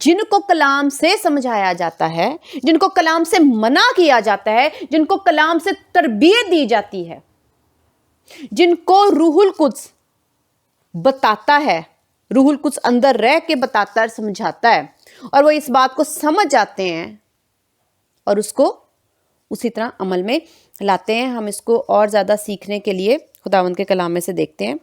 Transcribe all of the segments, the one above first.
جن کو کلام سے سمجھایا جاتا ہے، جن کو کلام سے منع کیا جاتا ہے، جن کو کلام سے تربیت دی جاتی ہے، جن کو روح القدس بتاتا ہے، روح القدس اندر رہ کے بتاتا ہے، سمجھاتا ہے، اور وہ اس بات کو سمجھ جاتے ہیں اور اس کو اسی طرح عمل میں لاتے ہیں۔ ہم اس کو اور زیادہ سیکھنے کے لیے خداوند کے کلام میں سے دیکھتے ہیں۔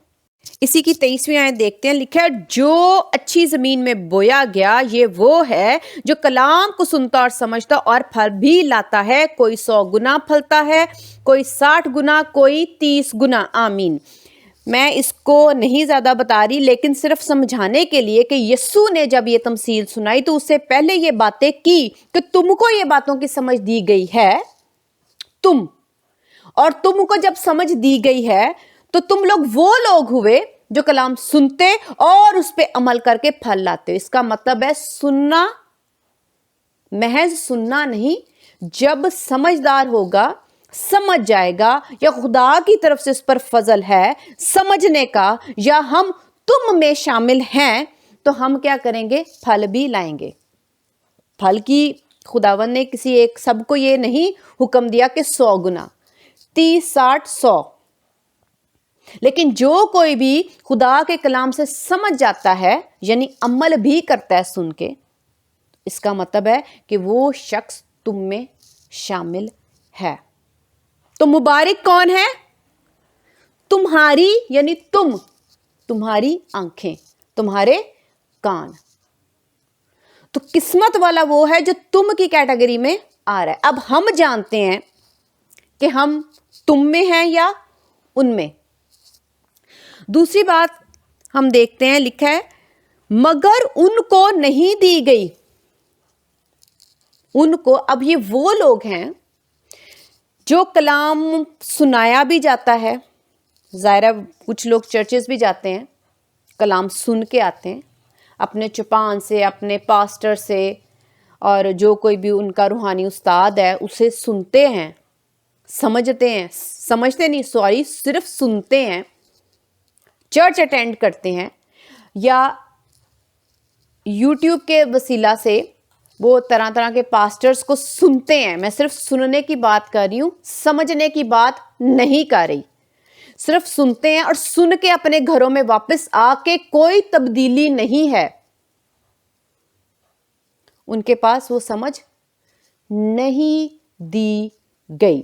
اسی کی 23ویں آیت دیکھتے ہیں، لکھا ہے جو اچھی زمین میں بویا گیا یہ وہ ہے جو کلام کو سنتا اور سمجھتا اور پھل بھی لاتا ہے، کوئی 100 گنا پھلتا ہے، کوئی 60 گنا، کوئی 30 گنا۔ آمین۔ میں اس کو نہیں زیادہ بتا رہی، لیکن صرف سمجھانے کے لیے کہ یسوع نے جب یہ تمثیل سنائی تو اس سے پہلے یہ باتیں کی کہ تم کو یہ باتوں کی سمجھ دی گئی ہے، اور تم کو جب سمجھ دی گئی ہے تو تم لوگ وہ لوگ ہوئے جو کلام سنتے اور اس پہ عمل کر کے پھل لاتے۔ اس کا مطلب ہے سننا، محض سننا نہیں، جب سمجھدار ہوگا، سمجھ جائے گا، یا خدا کی طرف سے اس پر فضل ہے سمجھنے کا، یا ہم تم میں شامل ہیں، تو ہم کیا کریں گے؟ پھل بھی لائیں گے۔ پھل کی خداوند نے کسی ایک سب کو یہ نہیں حکم دیا کہ 100 گنا، 30، 60، 100، لیکن جو کوئی بھی خدا کے کلام سے سمجھ جاتا ہے، یعنی عمل بھی کرتا ہے سن کے، اس کا مطلب ہے کہ وہ شخص تم میں شامل ہے۔ تو مبارک کون ہے؟ تمہاری، یعنی تمہاری آنکھیں، تمہارے کان۔ تو قسمت والا وہ ہے جو تم کی کیٹیگری میں آ رہا ہے۔ اب ہم جانتے ہیں کہ ہم تم میں ہیں یا ان میں۔ دوسری بات ہم دیکھتے ہیں، لکھا ہے مگر ان کو نہیں دی گئی۔ ان کو، اب یہ وہ لوگ ہیں جو کلام سنایا بھی جاتا ہے، ظاہر ہے کچھ لوگ چرچز بھی جاتے ہیں، کلام سن کے آتے ہیں اپنے چوپان سے، اپنے پاسٹر سے، اور جو کوئی بھی ان کا روحانی استاد ہے اسے سنتے ہیں، سمجھتے نہیں، صرف سنتے ہیں، چرچ اٹینڈ کرتے ہیں، یا یوٹیوب کے وسیلہ سے وہ طرح طرح کے پاسٹرز کو سنتے ہیں۔ میں صرف سننے کی بات کر رہی ہوں، سمجھنے کی بات نہیں کر رہی۔ صرف سنتے ہیں اور سن کے اپنے گھروں میں واپس آ کے کوئی تبدیلی نہیں ہے، ان کے پاس وہ سمجھ نہیں دی گئی۔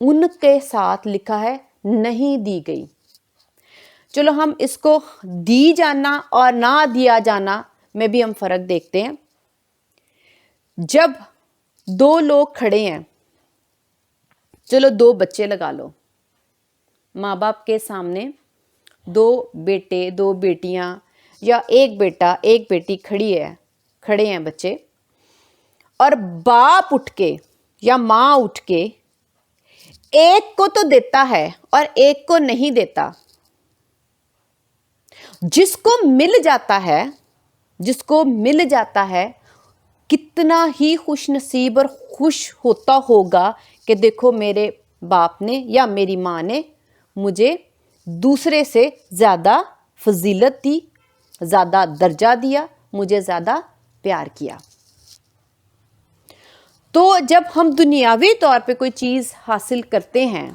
ان کے ساتھ لکھا ہے نہیں دی گئی۔ چلو ہم اس کو دی جانا اور نہ دیا جانا میں بھی ہم فرق دیکھتے ہیں۔ جب 2 لوگ کھڑے ہیں، چلو 2 بچے لگا لو، ماں باپ کے سامنے 2 بیٹے، 2 بیٹیاں، یا ایک بیٹا ایک بیٹی کھڑے ہیں بچے، اور باپ اٹھ کے یا ماں اٹھ کے ایک کو تو دیتا ہے اور ایک کو نہیں دیتا۔ جس کو مل جاتا ہے کتنا ہی خوش نصیب اور خوش ہوتا ہوگا کہ دیکھو میرے باپ نے یا میری ماں نے مجھے دوسرے سے زیادہ فضیلت دی، زیادہ درجہ دیا، مجھے زیادہ پیار کیا۔ تو جب ہم دنیاوی طور پہ کوئی چیز حاصل کرتے ہیں،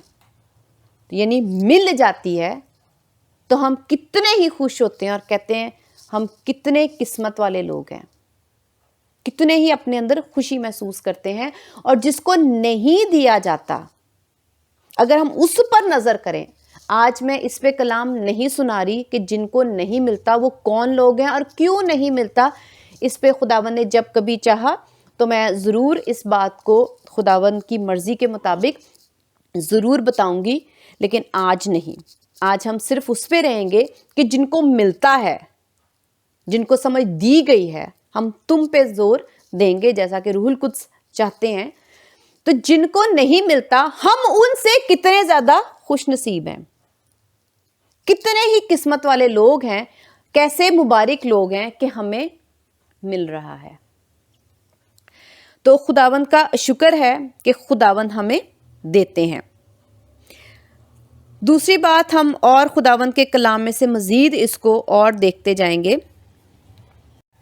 یعنی مل جاتی ہے، تو ہم کتنے ہی خوش ہوتے ہیں اور کہتے ہیں ہم کتنے قسمت والے لوگ ہیں، کتنے ہی اپنے اندر خوشی محسوس کرتے ہیں۔ اور جس کو نہیں دیا جاتا، اگر ہم اس پر نظر کریں، آج میں اس پہ کلام نہیں سنا رہی کہ جن کو نہیں ملتا وہ کون لوگ ہیں اور کیوں نہیں ملتا، اس پہ خداوند نے جب کبھی چاہا تو میں ضرور اس بات کو خداوند کی مرضی کے مطابق ضرور بتاؤں گی، لیکن آج نہیں۔ آج ہم صرف اس پہ رہیں گے کہ جن کو ملتا ہے، جن کو سمجھ دی گئی ہے، ہم تم پہ زور دیں گے جیسا کہ روح القدس چاہتے ہیں۔ تو جن کو نہیں ملتا، ہم ان سے کتنے زیادہ خوش نصیب ہیں، کتنے ہی قسمت والے لوگ ہیں، کیسے مبارک لوگ ہیں کہ ہمیں مل رہا ہے۔ تو خداوند کا شکر ہے کہ خداوند ہمیں دیتے ہیں۔ دوسری بات، ہم اور خداوند کے کلام میں سے مزید اس کو اور دیکھتے جائیں گے۔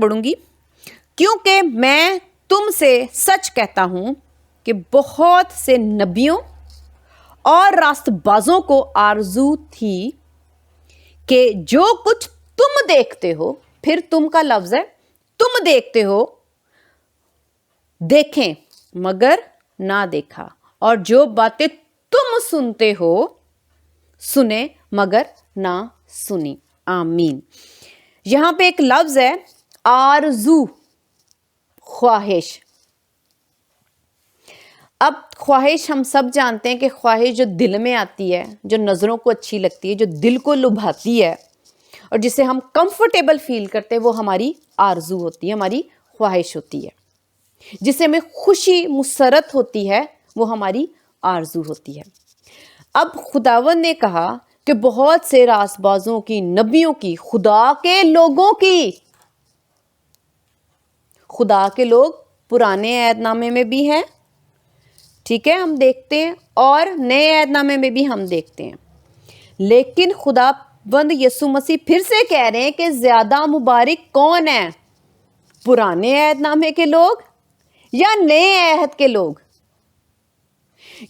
پڑھوں گی. کیونکہ میں تم سے سچ کہتا ہوں کہ بہت سے نبیوں اور راست بازوں کو آرزو تھی کہ جو کچھ تم دیکھتے ہو، پھر تم کا لفظ ہے، تم دیکھتے ہو، دیکھیں مگر نہ دیکھا، اور جو باتیں تم سنتے ہو، سنیں مگر نہ سنی. آمین. یہاں پہ ایک لفظ ہے آرزو، خواہش. اب خواہش ہم سب جانتے ہیں کہ خواہش جو دل میں آتی ہے، جو نظروں کو اچھی لگتی ہے، جو دل کو لبھاتی ہے اور جسے ہم کمفرٹیبل فیل کرتے ہیں، وہ ہماری آرزو ہوتی ہے، ہماری خواہش ہوتی ہے. جسے ہمیں خوشی مسرت ہوتی ہے، وہ ہماری آرزو ہوتی ہے. اب خداوند نے کہا کہ بہت سے راست بازوں کی، نبیوں کی، خدا کے لوگوں کی. خدا کے لوگ پرانے عہد نامے میں بھی ہیں، ٹھیک ہے، ہم دیکھتے ہیں، اور نئے عہد نامے میں بھی ہم دیکھتے ہیں. لیکن خداوند یسوع مسیح پھر سے کہہ رہے ہیں کہ زیادہ مبارک کون ہے، پرانے عہد نامے کے لوگ یا نئے عہد کے لوگ؟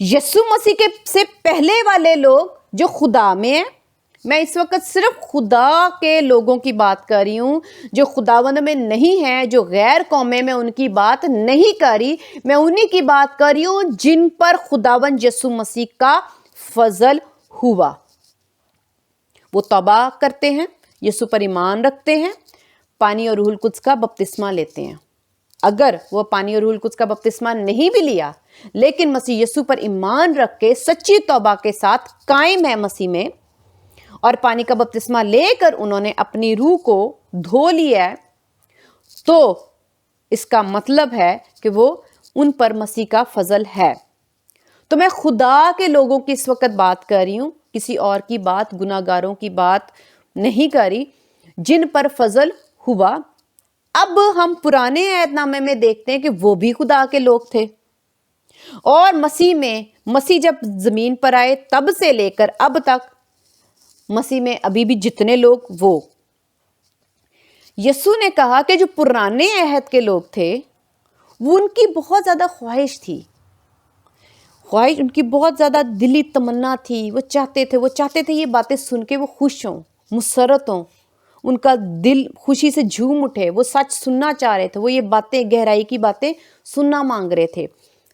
یسوع مسیح کے سے پہلے والے لوگ جو خدا میں ہیں. میں اس وقت صرف خدا کے لوگوں کی بات کر رہی ہوں جو خداوند میں نہیں ہیں، جو غیر قومیں، میں ان کی بات نہیں کر رہی. میں انہی کی بات کر رہی ہوں جن پر خداوند یسوع مسیح کا فضل ہوا. وہ توبہ کرتے ہیں، یسوع پر ایمان رکھتے ہیں، پانی اور روح القدس کا بپتسمہ لیتے ہیں. اگر وہ پانی اور روح القدس کا بپتسمہ نہیں بھی لیا، لیکن مسیح یسوع پر ایمان رکھ کے سچی توبہ کے ساتھ قائم ہے مسیح میں، اور پانی کا بپتسمہ لے کر انہوں نے اپنی روح کو دھو لیا ہے، تو اس کا مطلب ہے کہ وہ ان پر مسیح کا فضل ہے. تو میں خدا کے لوگوں کی اس وقت بات کر رہی ہوں، کسی اور کی بات، گناہ گاروں کی بات نہیں کر رہی جن پر فضل ہوا. اب ہم پرانے عہد نامے میں دیکھتے ہیں کہ وہ بھی خدا کے لوگ تھے، اور مسیح جب زمین پر آئے تب سے لے کر اب تک مسیح میں ابھی بھی جتنے لوگ، وہ یسوع نے کہا کہ جو پرانے عہد کے لوگ تھے وہ ان کی بہت زیادہ خواہش تھی، ان کی بہت زیادہ دلی تمنا تھی. وہ چاہتے تھے یہ باتیں سن کے وہ خوش ہوں، مسرت ہوں، ان کا دل خوشی سے جھوم اٹھے. وہ سچ سننا چاہ رہے تھے، وہ یہ باتیں، گہرائی کی باتیں سننا مانگ رہے تھے.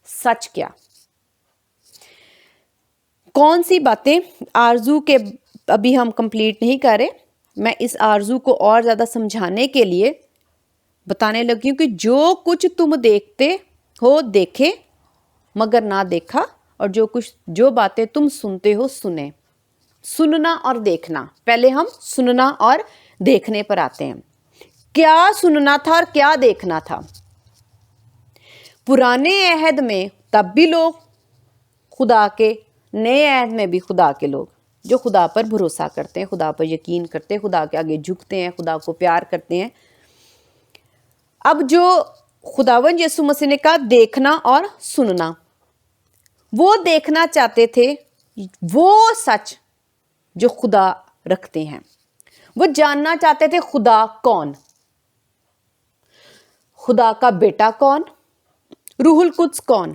سچ کیا؟ کون سی باتیں؟ آرزو کے ابھی ہم کمپلیٹ نہیں کر رہے. میں اس آرزو کو اور زیادہ سمجھانے کے لیے بتانے لگی ہوں کہ جو کچھ تم دیکھتے ہو، دیکھے مگر نہ دیکھا، اور جو باتیں تم سنتے ہو، سنیں. سننا اور دیکھنا. پہلے ہم سننا اور دیکھنے پر آتے ہیں. کیا سننا تھا اور کیا دیکھنا تھا؟ پرانے عہد میں تب بھی لوگ خدا کے، نئے عہد میں بھی خدا کے لوگ جو خدا پر بھروسہ کرتے ہیں، خدا پر یقین کرتے ہیں، خدا کے آگے جھکتے ہیں، خدا کو پیار کرتے ہیں. اب جو خداوند یسوع مسیح نے کہا دیکھنا اور سننا، وہ دیکھنا چاہتے تھے وہ سچ جو خدا رکھتے ہیں. وہ جاننا چاہتے تھے خدا کون، خدا کا بیٹا کون، روح القدس کون.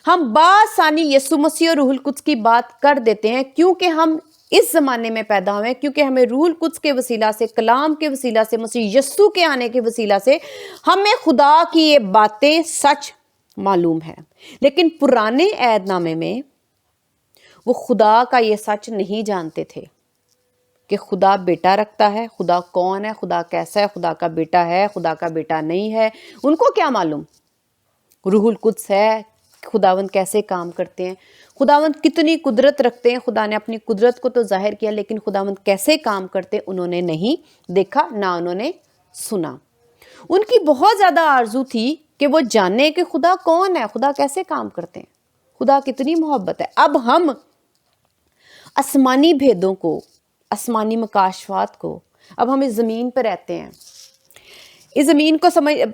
ہم بآسانی یسوع مسیح اور روح القدس کی بات کر دیتے ہیں کیونکہ ہم اس زمانے میں پیدا ہوئے ہیں، کیونکہ ہمیں روح القدس کے وسیلہ سے، کلام کے وسیلہ سے، مسیح یسوع کے آنے کے وسیلہ سے ہمیں خدا کی یہ باتیں سچ معلوم ہے. لیکن پرانے عہد نامے میں وہ خدا کا یہ سچ نہیں جانتے تھے کہ خدا بیٹا رکھتا ہے، خدا کون ہے، خدا کیسا ہے، خدا کا بیٹا ہے، خدا کا بیٹا نہیں ہے. ان کو کیا معلوم روح القدس ہے، خداوند کیسے کام کرتے ہیں، خداوند کتنی قدرت رکھتے ہیں. خدا نے اپنی قدرت کو تو ظاہر کیا، لیکن خداوند کیسے کام کرتے انہوں نے نہیں دیکھا، نہ انہوں نے سنا. ان کی بہت زیادہ آرزو تھی کہ وہ جانے کہ خدا کون ہے، خدا کیسے کام کرتے ہیں، خدا کتنی محبت ہے. اب ہم آسمانی بھیدوں کو، آسمانی مکاشفات کو، اب ہم اس زمین پہ رہتے ہیں. اس زمین کو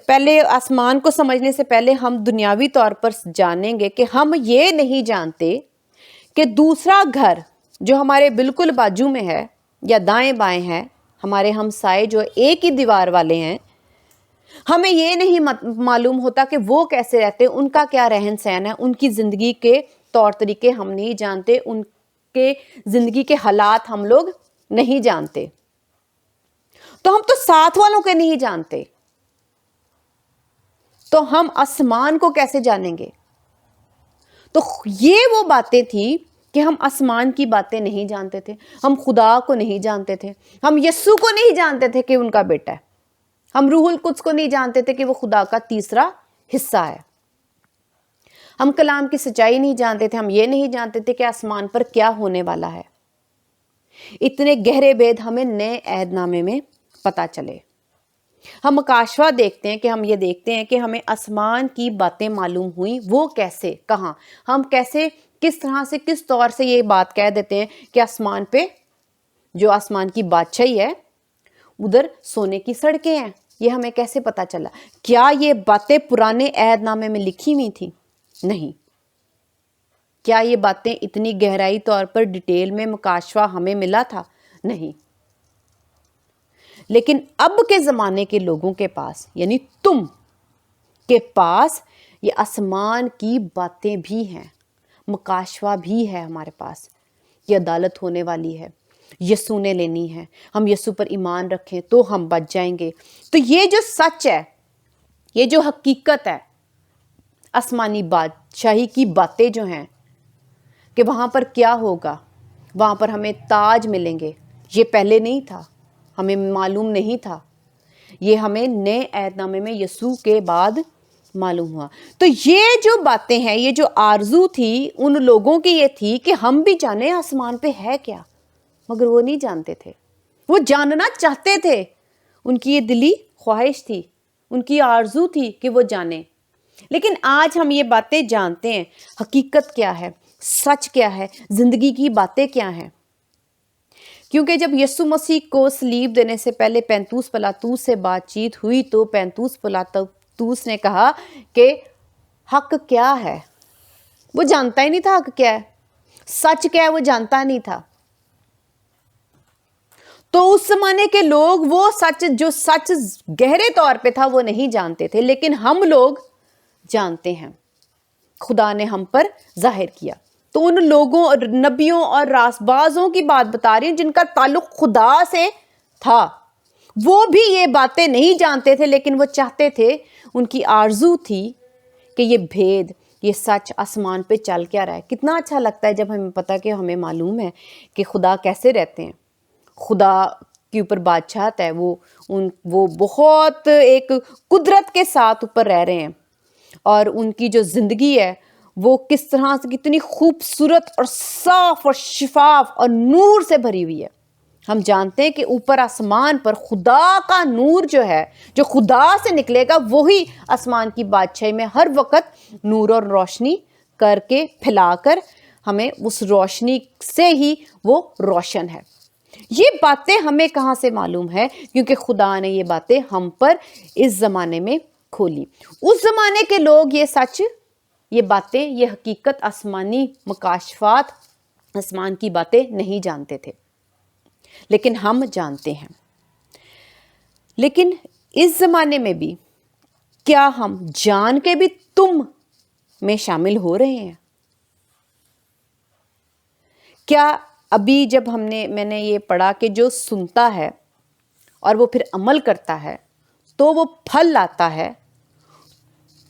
پہلے آسمان کو سمجھنے سے پہلے ہم دنیاوی طور پر جانیں گے کہ ہم یہ نہیں جانتے کہ دوسرا گھر جو ہمارے بالکل بازو میں ہے یا دائیں بائیں ہے، ہمارے ہمسائے جو ایک ہی دیوار والے ہیں، ہمیں یہ نہیں معلوم ہوتا کہ وہ کیسے رہتے، ان کا کیا رہن سہن ہے، ان کی زندگی کے طور طریقے ہم نہیں جانتے، ان کے زندگی کے حالات ہم لوگ نہیں جانتے، تو ہم تو ساتھ والوں کے نہیں جانتے، تو ہم آسمان کو کیسے جانیں گے؟ تو یہ وہ باتیں تھی کہ ہم آسمان کی باتیں نہیں جانتے تھے، ہم خدا کو نہیں جانتے تھے، ہم یسوع کو نہیں جانتے تھے کہ ان کا بیٹا ہے، ہم روح القدس کو نہیں جانتے تھے کہ وہ خدا کا تیسرا حصہ ہے، ہم کلام کی سچائی نہیں جانتے تھے، ہم یہ نہیں جانتے تھے کہ آسمان پر کیا ہونے والا ہے۔ اتنے گہرے بید ہمیں نئے عہد نامے میں پتہ چلے۔ ہم مکاشفہ دیکھتے ہیں کہ ہم یہ دیکھتے ہیں کہ ہمیں آسمان کی باتیں معلوم ہوئیں، وہ کیسے، کہاں، ہم کیسے، کس طرح سے، کس طور سے یہ بات کہہ دیتے ہیں کہ آسمان پہ جو آسمان کی بادشاہی ہے ادھر سونے کی سڑکیں ہیں، یہ ہمیں کیسے پتا چلا؟ کیا یہ باتیں پرانے عہد نامے میں لکھی ہوئی تھی؟ نہیں۔ کیا یہ باتیں اتنی گہرائی طور پر ڈیٹیل میں مکاشفہ ہمیں ملا تھا؟ نہیں۔ لیکن اب کے زمانے کے لوگوں کے پاس، یعنی تم کے پاس، یہ آسمان کی باتیں بھی ہیں، مکاشفہ بھی ہے ہمارے پاس، یہ عدالت ہونے والی ہے، یسوع نے لینی ہے، ہم یسوع پر ایمان رکھیں تو ہم بچ جائیں گے۔ تو یہ جو سچ ہے، یہ جو حقیقت ہے، آسمانی بادشاہی کی باتیں جو ہیں کہ وہاں پر کیا ہوگا، وہاں پر ہمیں تاج ملیں گے، یہ پہلے نہیں تھا، ہمیں معلوم نہیں تھا، یہ ہمیں نئے عہد نامے میں یسوع کے بعد معلوم ہوا۔ تو یہ جو باتیں ہیں، یہ جو آرزو تھی ان لوگوں کی، یہ تھی کہ ہم بھی جانیں آسمان پہ ہے کیا، مگر وہ نہیں جانتے تھے، وہ جاننا چاہتے تھے، ان کی یہ دلی خواہش تھی، ان کی آرزو تھی کہ وہ جانیں۔ لیکن آج ہم یہ باتیں جانتے ہیں، حقیقت کیا ہے، سچ کیا ہے، زندگی کی باتیں کیا ہیں، کیونکہ جب یسوع مسیح کو صلیب دینے سے پہلے پینتوس پلاطوس سے بات چیت ہوئی تو پینتوس پلاطوس نے کہا کہ حق کیا ہے، وہ جانتا ہی نہیں تھا حق کیا ہے، سچ کیا ہے وہ جانتا نہیں تھا۔ تو اس زمانے کے لوگ وہ سچ، جو سچ گہرے طور پہ تھا، وہ نہیں جانتے تھے، لیکن ہم لوگ جانتے ہیں، خدا نے ہم پر ظاہر کیا۔ تو ان لوگوں اور نبیوں اور راست بازوں کی بات بتا رہی ہوں جن کا تعلق خدا سے تھا، وہ بھی یہ باتیں نہیں جانتے تھے، لیکن وہ چاہتے تھے، ان کی آرزو تھی کہ یہ بھید، یہ سچ آسمان پہ چل کیا رہا ہے۔ کتنا اچھا لگتا ہے جب ہمیں پتا کہ ہمیں معلوم ہے کہ خدا کیسے رہتے ہیں، خدا کے اوپر بادشاہت ہے، وہ بہت ایک قدرت کے ساتھ اوپر رہ رہے ہیں، اور ان کی جو زندگی ہے وہ کس طرح سے کتنی خوبصورت اور صاف اور شفاف اور نور سے بھری ہوئی ہے۔ ہم جانتے ہیں کہ اوپر آسمان پر خدا کا نور جو ہے، جو خدا سے نکلے گا، وہی آسمان کی بادشاہی میں ہر وقت نور اور روشنی کر کے پھیلا کر ہمیں اس روشنی سے ہی وہ روشن ہے۔ یہ باتیں ہمیں کہاں سے معلوم ہے؟ کیونکہ خدا نے یہ باتیں ہم پر اس زمانے میں کھولی۔ اس زمانے کے لوگ یہ سچ، یہ باتیں، یہ حقیقت، آسمانی مکاشفات، آسمان کی باتیں نہیں جانتے تھے، لیکن ہم جانتے ہیں۔ لیکن اس زمانے میں بھی کیا ہم جان کے بھی تم میں شامل ہو رہے ہیں؟ کیا ابھی جب میں نے یہ پڑھا کہ جو سنتا ہے اور وہ پھر عمل کرتا ہے تو وہ پھل لاتا ہے،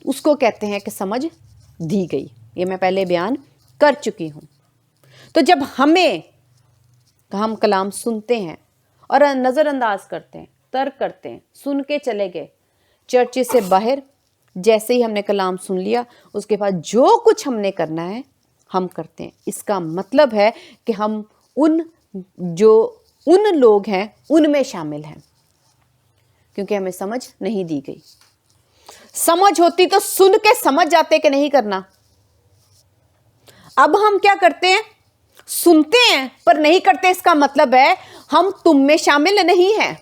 اس کو کہتے ہیں کہ سمجھ دی گئی۔ یہ میں پہلے بیان کر چکی ہوں۔ تو جب ہم کلام سنتے ہیں اور نظر انداز کرتے ہیں، ترک کرتے ہیں، سن کے چلے گئے، چرچ سے باہر جیسے ہی ہم نے کلام سن لیا، اس کے بعد جو کچھ ہم نے کرنا ہے ہم کرتے ہیں، اس کا مطلب ہے کہ ہم ان لوگ ہیں ان میں شامل ہیں، کیونکہ ہمیں سمجھ نہیں دی گئی۔ سمجھ ہوتی تو سن کے سمجھ جاتے کہ نہیں کرنا۔ اب ہم کیا کرتے ہیں؟ سنتے ہیں پر نہیں کرتے۔ اس کا مطلب ہے ہم تم میں شامل نہیں ہیں۔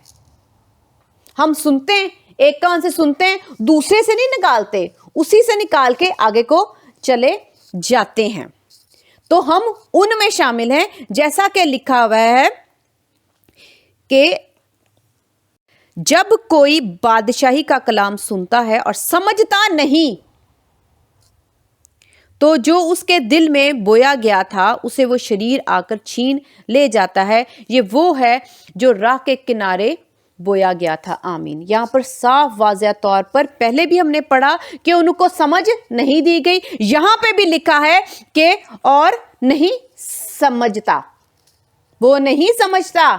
ہم سنتے ہیں، ایک کان سے سنتے ہیں، دوسرے سے نہیں نکالتے، اسی سے نکال کے آگے کو چلے جاتے ہیں۔ تو ہم ان میں شامل ہیں، جیسا کہ لکھا ہوا ہے کہ جب کوئی بادشاہی کا کلام سنتا ہے اور سمجھتا نہیں تو جو اس کے دل میں بویا گیا تھا اسے وہ شریر آ کر چھین لے جاتا ہے، یہ وہ ہے جو راہ کے کنارے بویا گیا تھا۔ آمین۔ یہاں پر صاف واضح طور پر پہلے بھی ہم نے پڑھا کہ ان کو سمجھ نہیں دی گئی، یہاں پہ بھی لکھا ہے کہ اور نہیں سمجھتا، وہ نہیں سمجھتا۔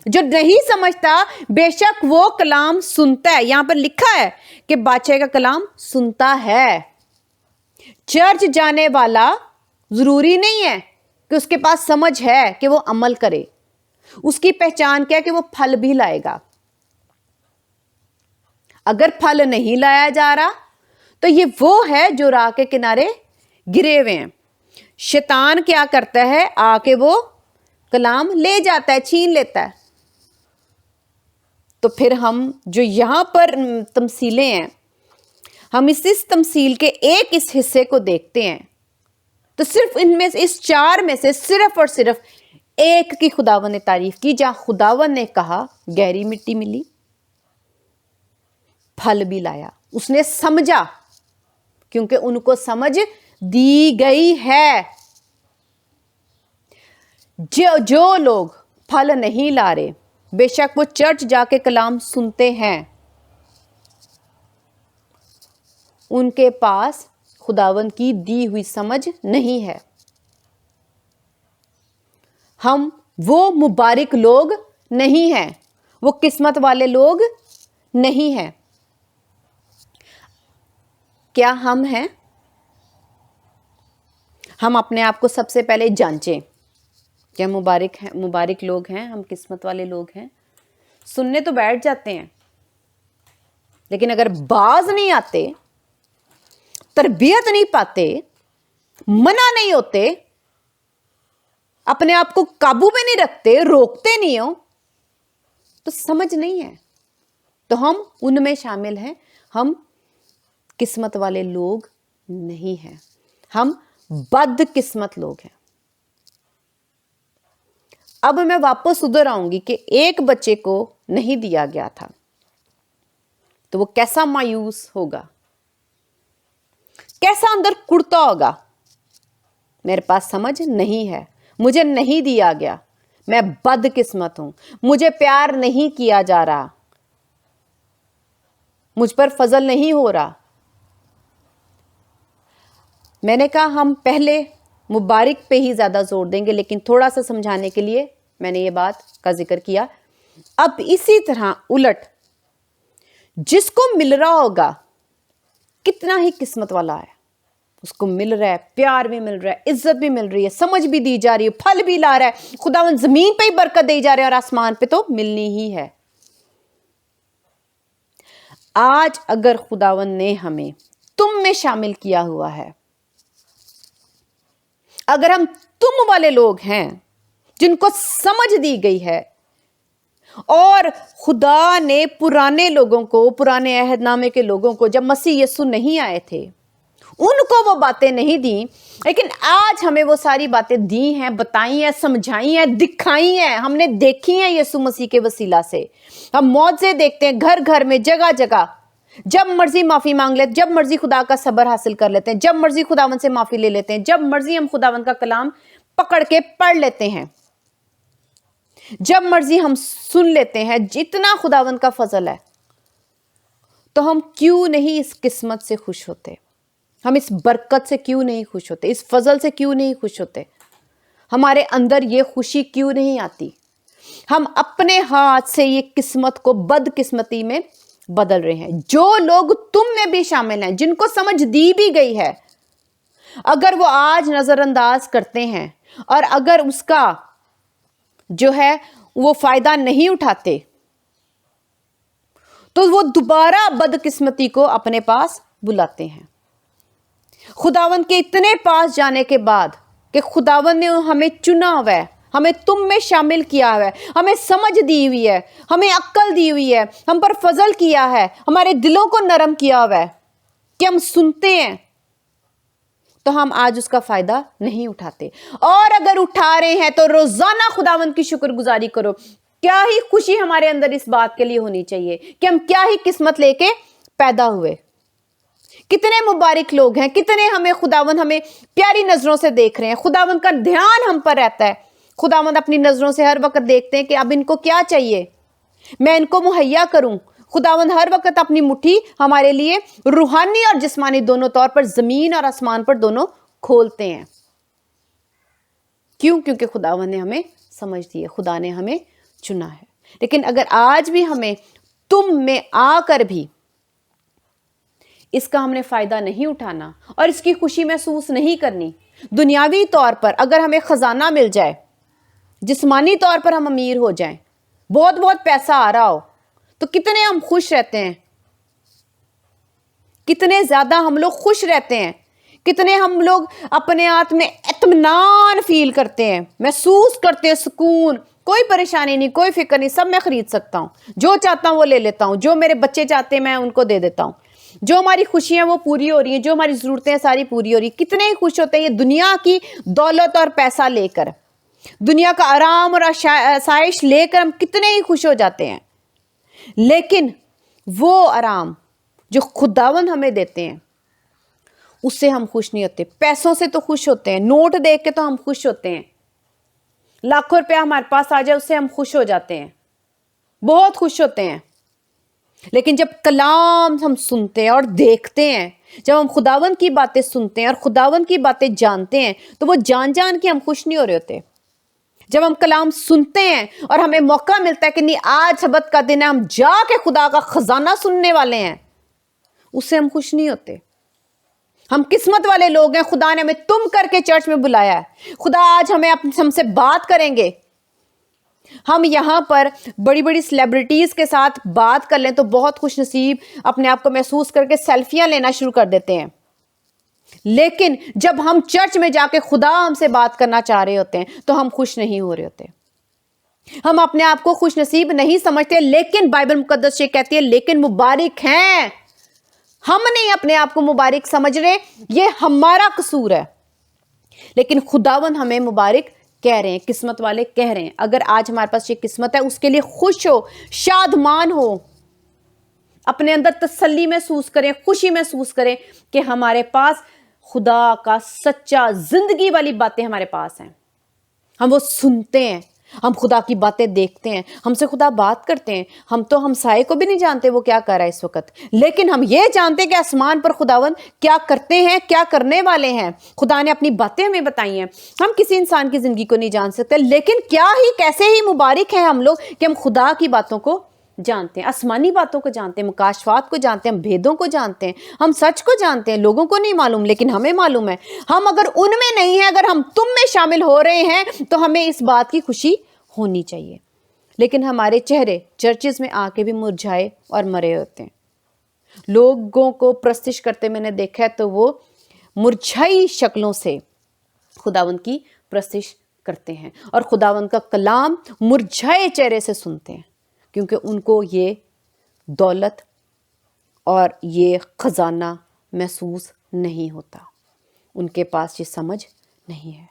جو نہیں سمجھتا بے شک وہ کلام سنتا ہے، یہاں پر لکھا ہے کہ بادشاہ کا کلام سنتا ہے۔ چرچ جانے والا ضروری نہیں ہے کہ اس کے پاس سمجھ ہے کہ وہ عمل کرے، اس کی پہچان کیا ہے کہ وہ پھل بھی لائے گا۔ اگر پھل نہیں لایا جا رہا تو یہ وہ ہے جو راہ کے کنارے گرے ہوئے ہیں۔ شیطان کیا کرتا ہے؟ آ کے وہ کلام لے جاتا ہے، چھین لیتا ہے۔ تو پھر ہم جو یہاں پر تمثیلیں ہیں، ہم اس تمثیل کے ایک اس حصے کو دیکھتے ہیں تو صرف ان میں سے اس چار میں سے صرف اور صرف ایک کی خداوند نے تعریف کی، جہاں خداوند نے کہا گہری مٹی ملی، پھل بھی لایا۔ اس نے سمجھا کیونکہ ان کو سمجھ دی گئی ہے۔ جو لوگ پھل نہیں لا رہے، بے شک وہ چرچ جا کے کلام سنتے ہیں، ان کے پاس خداوند کی دی ہوئی سمجھ نہیں ہے۔ ہم وہ مبارک لوگ نہیں ہیں، وہ قسمت والے لوگ نہیں ہیں۔ کیا ہم ہیں؟ ہم اپنے آپ کو سب سے پہلے جانچیں کہ ہم مبارک لوگ ہیں، ہم قسمت والے لوگ ہیں۔ سننے تو بیٹھ جاتے ہیں، لیکن اگر باز نہیں آتے، تربیت نہیں پاتے، منع نہیں ہوتے، اپنے آپ کو قابو میں نہیں رکھتے، روکتے نہیں ہو، تو سمجھ نہیں ہے، تو ہم ان میں شامل ہیں، ہم قسمت والے لوگ نہیں ہیں، ہم بد قسمت لوگ ہیں۔ اب میں واپس ادھر آؤں گی کہ ایک بچے کو نہیں دیا گیا تھا تو وہ کیسا مایوس ہوگا، کیسا اندر کڑتا ہوگا، میرے پاس سمجھ نہیں ہے، مجھے نہیں دیا گیا، میں بد قسمت ہوں، مجھے پیار نہیں کیا جا رہا، مجھ پر فضل نہیں ہو رہا۔ میں نے کہا ہم پہلے مبارک پہ ہی زیادہ زور دیں گے، لیکن تھوڑا سا سمجھانے کے لیے میں نے یہ بات کا ذکر کیا۔ اب اسی طرح الٹ جس کو مل رہا ہوگا کتنا ہی قسمت والا ہے، اس کو مل رہا ہے، پیار بھی مل رہا ہے، عزت بھی مل رہی ہے، سمجھ بھی دی جا رہی ہے، پھل بھی لا رہا ہے، خداوند زمین پہ ہی برکت دے جا رہے ہیں اور آسمان پہ تو ملنی ہی ہے۔ آج اگر خداوند نے ہمیں تم میں شامل کیا ہوا ہے، اگر ہم تم والے لوگ ہیں جن کو سمجھ دی گئی ہے، اور خدا نے پرانے لوگوں کو، پرانے عہد نامے کے لوگوں کو، جب مسیح یسو نہیں آئے تھے ان کو وہ باتیں نہیں دیں، لیکن آج ہمیں وہ ساری باتیں دی ہیں، بتائی ہیں، سمجھائی ہیں، دکھائی ہیں، ہم نے دیکھی ہیں یسوع مسیح کے وسیلہ سے۔ ہم معجزے دیکھتے ہیں گھر گھر میں، جگہ جگہ، جب مرضی معافی مانگ لیتے، جب مرضی خدا کا صبر حاصل کر لیتے ہیں، جب مرضی خداوند سے معافی لے لیتے ہیں، جب مرضی ہم خداوند کا کلام پکڑ کے پڑھ لیتے ہیں، جب مرضی ہم سن لیتے ہیں۔ جتنا خداوند کا فضل ہے، تو ہم کیوں نہیں اس قسمت سے خوش ہوتے؟ ہم اس برکت سے کیوں نہیں خوش ہوتے؟ اس فضل سے کیوں نہیں خوش ہوتے؟ ہمارے اندر یہ خوشی کیوں نہیں آتی؟ ہم اپنے ہاتھ سے یہ قسمت کو بد قسمتی میں بدل رہے ہیں۔ جو لوگ تم میں بھی شامل ہیں، جن کو سمجھ دی بھی گئی ہے، اگر وہ آج نظر انداز کرتے ہیں اور اگر اس کا جو ہے وہ فائدہ نہیں اٹھاتے، تو وہ دوبارہ بدقسمتی کو اپنے پاس بلاتے ہیں۔ خداوند کے اتنے پاس جانے کے بعد کہ خداوند نے ہمیں چنا ہوا ہے، ہمیں تم میں شامل کیا ہوا ہے، ہمیں سمجھ دی ہوئی ہے، ہمیں عقل دی ہوئی ہے، ہم پر فضل کیا ہے، ہمارے دلوں کو نرم کیا ہوا ہے کہ ہم سنتے ہیں، تو ہم آج اس کا فائدہ نہیں اٹھاتے۔ اور اگر اٹھا رہے ہیں تو روزانہ خداوند کی شکر گزاری کرو کیا ہی خوشی ہمارے اندر اس بات کے لیے ہونی چاہیے کہ ہم کیا ہی قسمت لے کے پیدا ہوئے. کتنے مبارک لوگ ہیں, کتنے ہمیں خداوند ہمیں پیاری نظروں سے دیکھ رہے ہیں, خداوند کا دھیان ہم پر رہتا ہے. خداوند اپنی نظروں سے ہر وقت دیکھتے ہیں کہ اب ان کو کیا چاہیے, میں ان کو مہیا کروں. خداوند ہر وقت اپنی مٹھی ہمارے لیے روحانی اور جسمانی دونوں طور پر, زمین اور آسمان پر دونوں کھولتے ہیں. کیوں؟ کیونکہ خداوند نے ہمیں سمجھ دی ہے, خدا نے ہمیں چنا ہے. لیکن اگر آج بھی ہمیں تم میں آ کر بھی اس کا ہم نے فائدہ نہیں اٹھانا اور اس کی خوشی محسوس نہیں کرنی, دنیاوی طور پر اگر ہمیں خزانہ مل جائے, جسمانی طور پر ہم امیر ہو جائیں, بہت بہت پیسہ آ رہا ہو, تو کتنے ہم خوش رہتے ہیں, کتنے زیادہ ہم لوگ خوش رہتے ہیں, کتنے ہم لوگ اپنے آپ میں اطمینان فیل کرتے ہیں, محسوس کرتے ہیں سکون, کوئی پریشانی نہیں, کوئی فکر نہیں, سب میں خرید سکتا ہوں, جو چاہتا ہوں وہ لے لیتا ہوں, جو میرے بچے چاہتے ہیں میں ان کو دے دیتا ہوں, جو ہماری خوشیاں وہ پوری ہو رہی ہیں, جو ہماری ضرورتیں ساری پوری ہو رہی ہیں. کتنے ہی خوش ہوتے ہیں یہ دنیا کی دولت اور پیسہ لے کر, دنیا کا آرام اور آسائش لے کر ہم کتنے ہی خوش ہو جاتے ہیں. لیکن وہ آرام جو خداوند ہمیں دیتے ہیں اس سے ہم خوش نہیں ہوتے. پیسوں سے تو خوش ہوتے ہیں, نوٹ دیکھ کے تو ہم خوش ہوتے ہیں, لاکھوں روپیہ ہمارے پاس آ جائے اس سے ہم خوش ہو جاتے ہیں, بہت خوش ہوتے ہیں. لیکن جب کلام ہم سنتے ہیں اور دیکھتے ہیں, جب ہم خداوند کی باتیں سنتے ہیں اور خداوند کی باتیں جانتے ہیں, تو وہ جان جان کے ہم خوش نہیں ہو رہے ہوتے. جب ہم کلام سنتے ہیں اور ہمیں موقع ملتا ہے کہ نہیں آج سبت کا دن ہے, ہم جا کے خدا کا خزانہ سننے والے ہیں, اس سے ہم خوش نہیں ہوتے. ہم قسمت والے لوگ ہیں, خدا نے ہمیں تم کر کے چرچ میں بلایا ہے, خدا آج ہم سے بات کریں گے. ہم یہاں پر بڑی بڑی سیلیبریٹیز کے ساتھ بات کر لیں تو بہت خوش نصیب اپنے آپ کو محسوس کر کے سیلفیاں لینا شروع کر دیتے ہیں. لیکن جب ہم چرچ میں جا کے خدا ہم سے بات کرنا چاہ رہے ہوتے ہیں تو ہم خوش نہیں ہو رہے ہوتے, ہم اپنے آپ کو خوش نصیب نہیں سمجھتے. لیکن بائبل مقدس یہ کہتی ہے لیکن مبارک ہیں. ہم نہیں اپنے آپ کو مبارک سمجھ رہے, یہ ہمارا قصور ہے. لیکن خداوند ہمیں مبارک کہہ رہے ہیں, قسمت والے کہہ رہے ہیں. اگر آج ہمارے پاس یہ قسمت ہے اس کے لیے خوش ہو, شادمان ہو, اپنے اندر تسلی محسوس کریں, خوشی محسوس کریں کہ ہمارے پاس خدا کا سچا زندگی والی باتیں ہمارے پاس ہیں. ہم وہ سنتے ہیں, ہم خدا کی باتیں دیکھتے ہیں, ہم سے خدا بات کرتے ہیں. ہم تو ہمسائے کو بھی نہیں جانتے وہ کیا کر رہا ہے اس وقت, لیکن ہم یہ جانتے ہیں کہ آسمان پر خداوند کیا کرتے ہیں, کیا کرنے والے ہیں. خدا نے اپنی باتیں ہمیں بتائی ہیں. ہم کسی انسان کی زندگی کو نہیں جان سکتے, لیکن کیا ہی کیسے ہی مبارک ہیں ہم لوگ کہ ہم خدا کی باتوں کو جانتے ہیں, آسمانی باتوں کو جانتے ہیں, مکاشفات کو جانتے ہیں, ہم بھیدوں کو جانتے ہیں, ہم سچ کو جانتے ہیں. لوگوں کو نہیں معلوم لیکن ہمیں معلوم ہے. ہم اگر ان میں نہیں ہیں, اگر ہم تم میں شامل ہو رہے ہیں تو ہمیں اس بات کی خوشی ہونی چاہیے. لیکن ہمارے چہرے چرچز میں آ کے بھی مرجھائے اور مرے ہوتے ہیں. لوگوں کو پرستش کرتے میں نے دیکھا ہے تو وہ مرجھائی شکلوں سے خداوند کی پرستش کرتے ہیں اور خداوند کا کلام مرجھائے چہرے سے سنتے ہیں, کیونکہ ان کو یہ دولت اور یہ خزانہ محسوس نہیں ہوتا, ان کے پاس یہ سمجھ نہیں ہے.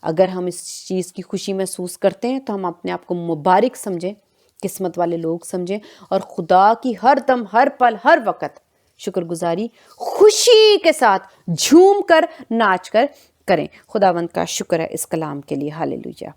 اگر ہم اس چیز کی خوشی محسوس کرتے ہیں تو ہم اپنے آپ کو مبارک سمجھیں, قسمت والے لوگ سمجھیں, اور خدا کی ہر دم, ہر پل, ہر وقت شکر گزاری خوشی کے ساتھ جھوم کر, ناچ کر کریں. خداوند کا شکر ہے اس کلام کے لیے. ہاللیلویا.